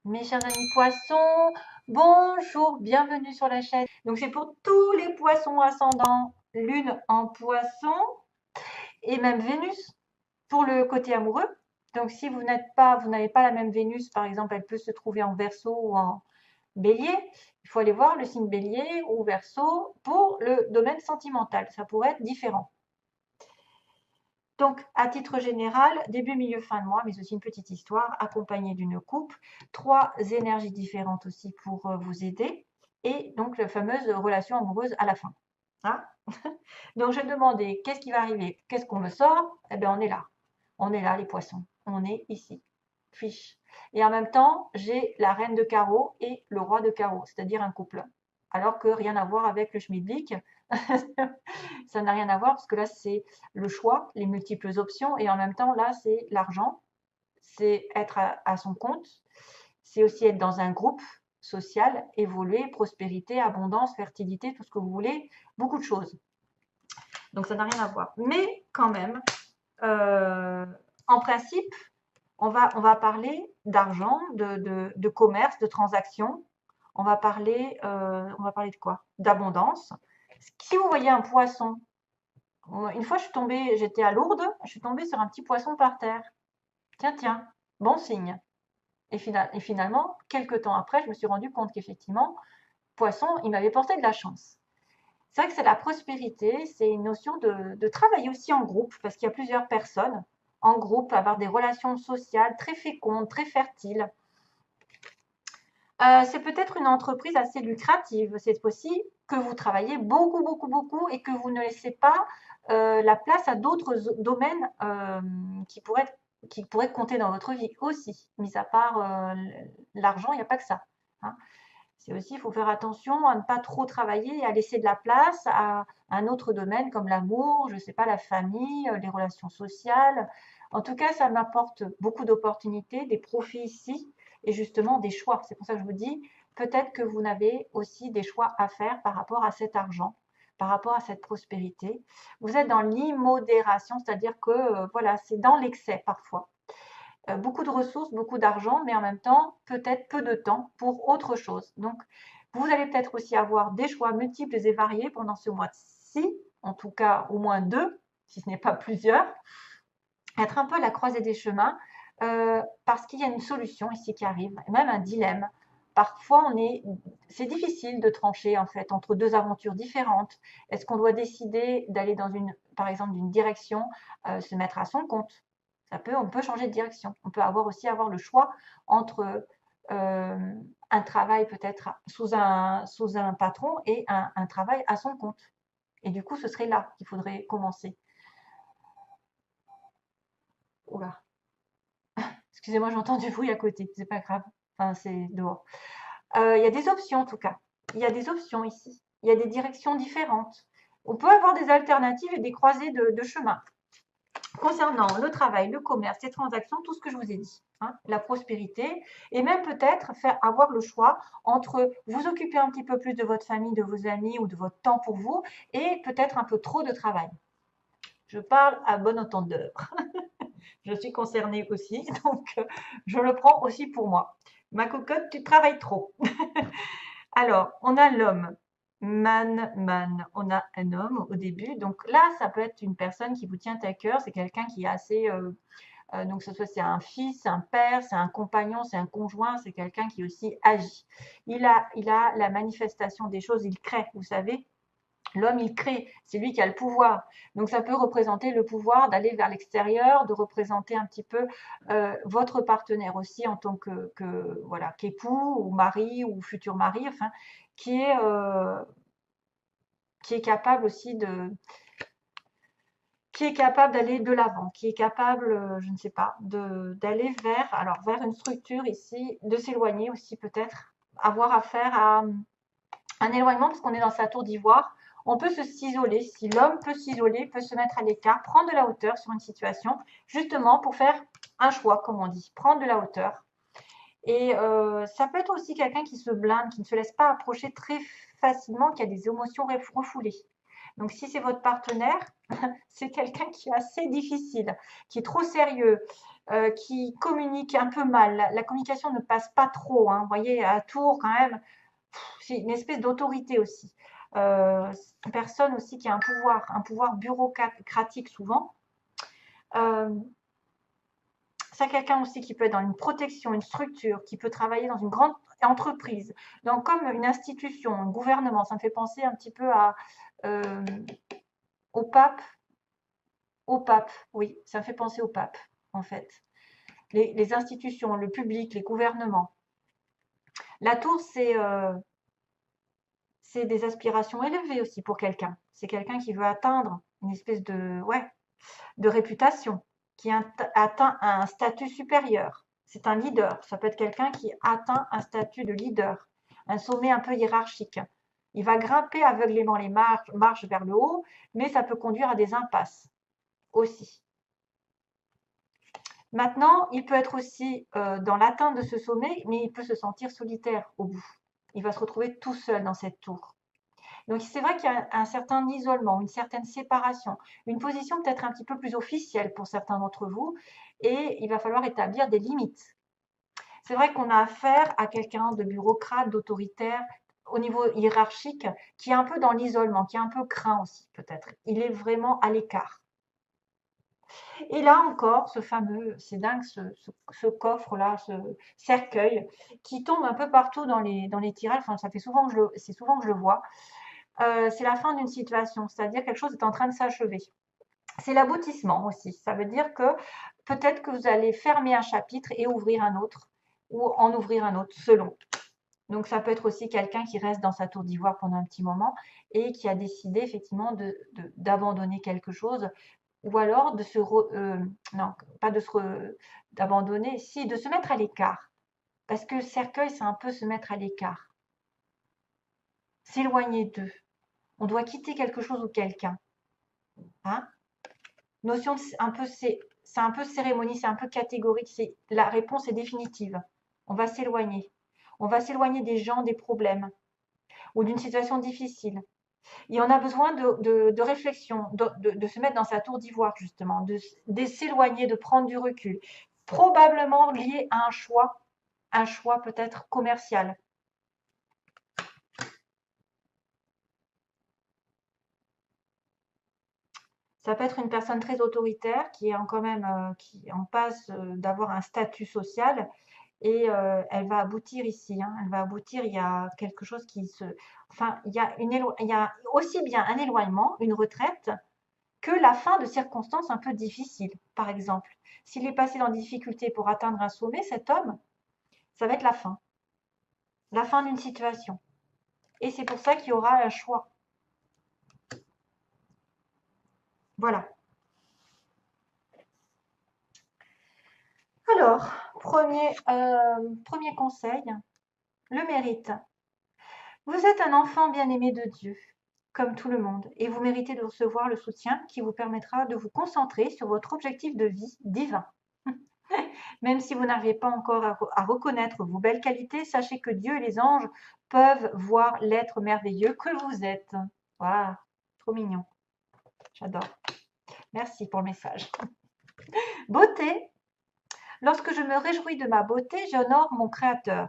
Mes chers amis poissons, bonjour, bienvenue sur la chaîne. Donc c'est pour tous les poissons ascendants, lune en poisson et même Vénus pour le côté amoureux. Donc si vous n'avez pas la même Vénus, par exemple, elle peut se trouver en Verseau ou en Bélier. Il faut aller voir le signe Bélier ou Verseau pour le domaine sentimental. Ça pourrait être différent. Donc, à titre général, début, milieu, fin de mois, mais aussi une petite histoire accompagnée d'une coupe, trois énergies différentes aussi pour vous aider, et donc la fameuse relation amoureuse à la fin. Hein. Donc, je demandais qu'est-ce qui va arriver, qu'est-ce qu'on me sort. Eh bien, on est là. On est là, les poissons. On est ici. Fiche. Et en même temps, j'ai la reine de carreau et le roi de carreau, c'est-à-dire un couple. Alors que rien à voir avec le schmilblick. Ça n'a rien à voir parce que là, c'est le choix, les multiples options. Et en même temps, là, c'est l'argent. C'est être à son compte. C'est aussi être dans un groupe social, évoluer, prospérité, abondance, fertilité, tout ce que vous voulez. Beaucoup de choses. Donc, ça n'a rien à voir. Mais quand même, en principe, on va parler d'argent, de commerce, de transactions. On va parler de quoi? D'abondance. Si vous voyez un poisson, une fois j'étais à Lourdes, je suis tombée sur un petit poisson par terre. Tiens, tiens, bon signe. Et finalement, quelques temps après, je me suis rendu compte qu'effectivement, poisson, il m'avait porté de la chance. C'est vrai que c'est la prospérité, c'est une notion de travailler aussi en groupe, parce qu'il y a plusieurs personnes en groupe, avoir des relations sociales très fécondes, très fertiles. C'est peut-être une entreprise assez lucrative. C'est aussi que vous travaillez beaucoup, beaucoup, beaucoup et que vous ne laissez pas la place à d'autres domaines qui pourraient compter dans votre vie aussi. Mis à part l'argent, il n'y a pas que ça. Hein. C'est aussi, il faut faire attention à ne pas trop travailler et à laisser de la place à un autre domaine comme l'amour, je ne sais pas, la famille, les relations sociales. En tout cas, ça m'apporte beaucoup d'opportunités, des profits ici et justement des choix. C'est pour ça que je vous dis, peut-être que vous avez aussi des choix à faire par rapport à cet argent, par rapport à cette prospérité. Vous êtes dans l'immodération, c'est-à-dire que voilà, c'est dans l'excès parfois. Beaucoup de ressources, beaucoup d'argent, mais en même temps, peut-être peu de temps pour autre chose. Donc, vous allez peut-être aussi avoir des choix multiples et variés pendant ce mois-ci, en tout cas au moins deux, si ce n'est pas plusieurs. Être un peu à la croisée des chemins, parce qu'il y a une solution ici qui arrive, même un dilemme. Parfois, c'est difficile de trancher en fait entre deux aventures différentes. Est-ce qu'on doit décider d'aller dans par exemple, d'une direction, se mettre à son compte? On peut changer de direction. On peut avoir le choix entre un travail peut-être sous un patron et un travail à son compte. Et du coup, ce serait là qu'il faudrait commencer. Oula. Excusez-moi, j'entends du bruit à côté, c'est pas grave. Enfin, c'est dehors. Il y a des options en tout cas. Il y a des options ici. Il y a des directions différentes. On peut avoir des alternatives et des croisées de chemin. Concernant le travail, le commerce, les transactions, tout ce que je vous ai dit, hein, la prospérité, et même peut-être avoir le choix entre vous occuper un petit peu plus de votre famille, de vos amis ou de votre temps pour vous, et peut-être un peu trop de travail. Je parle à bon entendeur. Je suis concernée aussi, donc je le prends aussi pour moi. Ma cocotte, tu travailles trop. Alors, on a l'homme. Man. On a un homme au début. Donc là, ça peut être une personne qui vous tient à cœur. C'est quelqu'un qui est assez. Donc, ce soit c'est un fils, un père, c'est un compagnon, c'est un conjoint, c'est quelqu'un qui aussi agit. Il a la manifestation des choses, il crée, vous savez. L'homme, il crée, c'est lui qui a le pouvoir. Donc, ça peut représenter le pouvoir d'aller vers l'extérieur, de représenter un petit peu votre partenaire aussi en tant voilà, qu'époux ou mari ou futur mari, enfin, qui est, euh, qui est capable aussi qui est capable d'aller de l'avant, qui est capable, je ne sais pas, d'aller vers une structure ici, de s'éloigner aussi peut-être, avoir affaire à un éloignement parce qu'on est dans sa tour d'ivoire. On peut s'isoler, si l'homme peut s'isoler, peut se mettre à l'écart, prendre de la hauteur sur une situation, justement pour faire un choix, comme on dit, prendre de la hauteur. Et ça peut être aussi quelqu'un qui se blinde, qui ne se laisse pas approcher très facilement, qui a des émotions refoulées. Donc si c'est votre partenaire, c'est quelqu'un qui est assez difficile, qui est trop sérieux, qui communique un peu mal. La communication ne passe pas trop, hein. Vous voyez, à Tours, quand même, c'est une espèce d'autorité aussi. Une personne aussi qui a un pouvoir bureaucratique souvent. C'est quelqu'un aussi qui peut être dans une protection, une structure, qui peut travailler dans une grande entreprise, donc comme une institution, un gouvernement. Ça me fait penser un petit peu euh, au pape. Au pape, oui, ça me fait penser au pape, en fait. Les institutions, le public, les gouvernements. La tour, c'est des aspirations élevées aussi pour quelqu'un. C'est quelqu'un qui veut atteindre une espèce de réputation, qui atteint un statut supérieur. C'est un leader. Ça peut être quelqu'un qui atteint un statut de leader, un sommet un peu hiérarchique. Il va grimper aveuglément les marches vers le haut, mais ça peut conduire à des impasses aussi. Maintenant, il peut être aussi dans l'atteinte de ce sommet, mais il peut se sentir solitaire au bout. Il va se retrouver tout seul dans cette tour. Donc c'est vrai qu'il y a un certain isolement, une certaine séparation, une position peut-être un petit peu plus officielle pour certains d'entre vous, et il va falloir établir des limites. C'est vrai qu'on a affaire à quelqu'un de bureaucrate, d'autoritaire, au niveau hiérarchique, qui est un peu dans l'isolement, qui est un peu craint aussi peut-être. Il est vraiment à l'écart. Et là encore, ce fameux, c'est dingue, ce coffre-là, ce cercueil, qui tombe un peu partout dans les tirages. Enfin, c'est souvent que je le vois. C'est la fin d'une situation, c'est-à-dire quelque chose est en train de s'achever. C'est l'aboutissement aussi. Ça veut dire que peut-être que vous allez fermer un chapitre et ouvrir un autre, ou en ouvrir un autre, selon. Donc ça peut être aussi quelqu'un qui reste dans sa tour d'ivoire pendant un petit moment et qui a décidé effectivement d'abandonner quelque chose, ou alors non, pas d'abandonner, si, de se mettre à l'écart. Parce que cercueil, c'est un peu se mettre à l'écart. S'éloigner d'eux. On doit quitter quelque chose ou quelqu'un. Hein? Notion de, c'est un peu cérémonie, c'est un peu catégorique. La réponse est définitive. On va s'éloigner. On va s'éloigner des gens, des problèmes ou d'une situation difficile. Et on a besoin de réflexion, de se mettre dans sa tour d'ivoire, justement, de s'éloigner, de prendre du recul. Probablement lié à un choix peut-être commercial. Ça peut être une personne très autoritaire qui est quand même qui en passe d'avoir un statut social et elle va aboutir ici. Hein. Elle va aboutir. Il y a quelque chose enfin, il y a aussi bien un éloignement, une retraite, que la fin de circonstances un peu difficiles. Par exemple, s'il est passé dans des difficultés pour atteindre un sommet, cet homme, ça va être la fin d'une situation. Et c'est pour ça qu'il y aura un choix. Voilà. Alors, premier conseil, le mérite. Vous êtes un enfant bien-aimé de Dieu, comme tout le monde, et vous méritez de recevoir le soutien qui vous permettra de vous concentrer sur votre objectif de vie divin. Même si vous n'arrivez pas encore à reconnaître vos belles qualités, sachez que Dieu et les anges peuvent voir l'être merveilleux que vous êtes. Waouh, trop mignon. J'adore. Merci pour le message. Beauté. Lorsque je me réjouis de ma beauté, j'honore mon Créateur.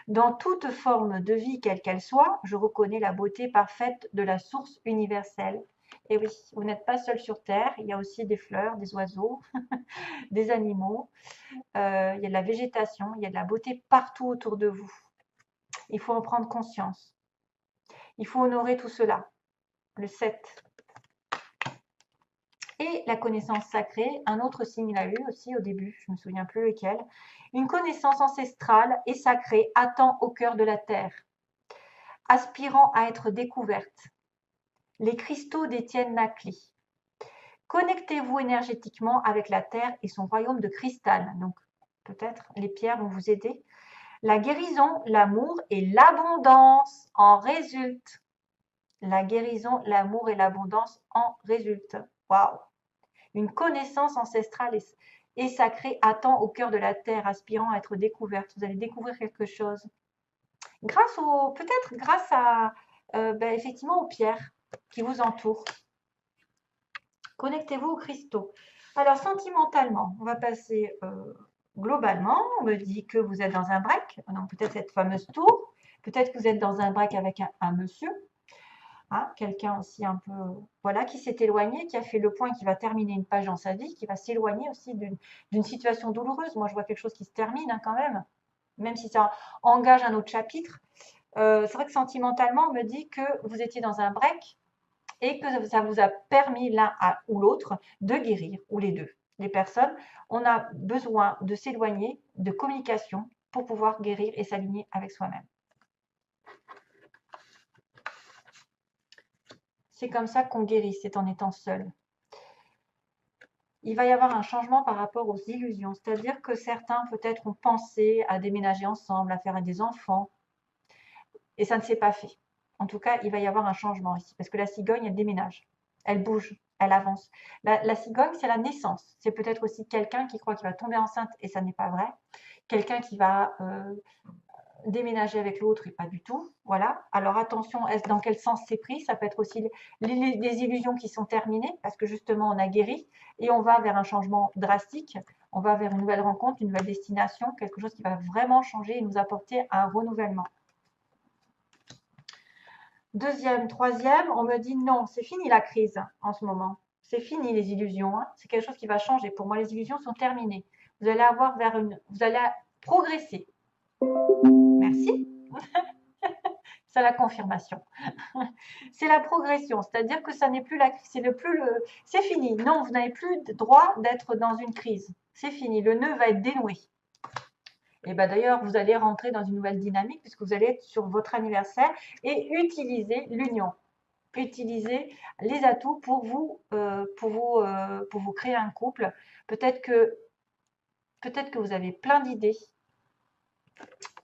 Dans toute forme de vie, quelle qu'elle soit, je reconnais la beauté parfaite de la source universelle. Et oui, vous n'êtes pas seul sur Terre, il y a aussi des fleurs, des oiseaux, des animaux, il y a de la végétation, il y a de la beauté partout autour de vous. Il faut en prendre conscience. Il faut honorer tout cela. Le 7. Et la connaissance sacrée, un autre signe l'a eu aussi au début, je ne me souviens plus lequel. Une connaissance ancestrale et sacrée attend au cœur de la terre, aspirant à être découverte. Les cristaux détiennent la clé. Connectez-vous énergétiquement avec la terre et son royaume de cristal. Donc, peut-être les pierres vont vous aider. La guérison, l'amour et l'abondance en résultent. La guérison, l'amour et l'abondance en résultent. Waouh! Une connaissance ancestrale et sacrée attend au cœur de la terre, aspirant à être découverte. Vous allez découvrir quelque chose. Peut-être grâce à, effectivement, aux pierres qui vous entourent. Connectez-vous aux cristaux. Alors, sentimentalement, on va passer globalement. On me dit que vous êtes dans un break, donc peut-être cette fameuse tour. Peut-être que vous êtes dans un break avec un monsieur, hein, quelqu'un aussi un peu, voilà, qui s'est éloigné, qui a fait le point, qui va terminer une page dans sa vie, qui va s'éloigner aussi d'une situation douloureuse. Moi, je vois quelque chose qui se termine hein, quand même si ça engage un autre chapitre. C'est vrai que sentimentalement, on me dit que vous étiez dans un break et que ça vous a permis l'un ou l'autre de guérir, ou les deux. Les personnes, on a besoin de s'éloigner, de communication pour pouvoir guérir et s'aligner avec soi-même. C'est comme ça qu'on guérit, c'est en étant seul. Il va y avoir un changement par rapport aux illusions, c'est-à-dire que certains peut-être ont pensé à déménager ensemble, à faire des enfants, et ça ne s'est pas fait. En tout cas, il va y avoir un changement ici, parce que la cigogne, elle déménage, elle bouge, elle avance. La cigogne, c'est la naissance. C'est peut-être aussi quelqu'un qui croit qu'il va tomber enceinte, et ça n'est pas vrai. Quelqu'un qui va déménager avec l'autre, et pas du tout. Voilà. Alors attention, dans quel sens c'est pris? Ça peut être aussi des illusions qui sont terminées, parce que justement, on a guéri, et on va vers un changement drastique. On va vers une nouvelle rencontre, une nouvelle destination, quelque chose qui va vraiment changer et nous apporter un renouvellement. Deuxième, troisième, on me dit non, c'est fini la crise en ce moment. C'est fini les illusions. Hein. C'est quelque chose qui va changer. Pour moi, les illusions sont terminées. Vous allez avoir vous allez progresser. Merci. C'est la confirmation. C'est la progression, c'est-à-dire que ça n'est plus la crise, c'est fini. Non, vous n'avez plus le droit d'être dans une crise. C'est fini. Le nœud va être dénoué. Et ben d'ailleurs, vous allez rentrer dans une nouvelle dynamique puisque vous allez être sur votre anniversaire et utiliser l'union. Utiliser les atouts pour vous créer un couple. Peut-être que vous avez plein d'idées,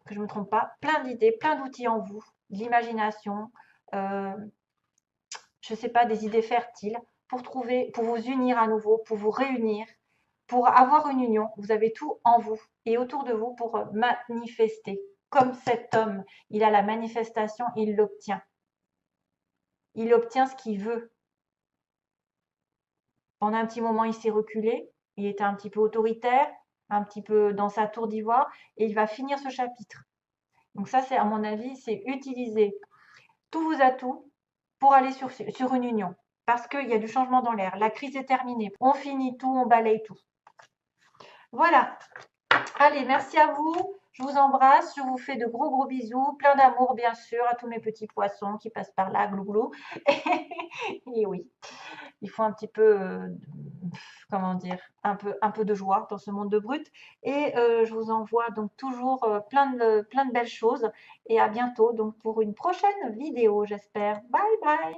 que je ne me trompe pas, plein d'idées, plein d'outils en vous, de l'imagination, je ne sais pas, des idées fertiles pour vous unir à nouveau, pour vous réunir, pour avoir une union. Vous avez tout en vous et autour de vous pour manifester. Comme cet homme, il a la manifestation, il l'obtient. Il obtient ce qu'il veut. Pendant un petit moment, il s'est reculé, il était un petit peu autoritaire, un petit peu dans sa tour d'ivoire, et il va finir ce chapitre. Donc ça, c'est à mon avis, c'est utiliser tous vos atouts pour aller sur une union. Parce qu'il y a du changement dans l'air. La crise est terminée. On finit tout, on balaye tout. Voilà. Allez, merci à vous. Je vous embrasse. Je vous fais de gros gros bisous. Plein d'amour, bien sûr, à tous mes petits poissons qui passent par là, glou-glou. Et oui, il faut un petit peu, comment dire, un peu de joie dans ce monde de brut. Et je vous envoie donc toujours plein de belles choses. Et à bientôt donc pour une prochaine vidéo, j'espère. Bye bye.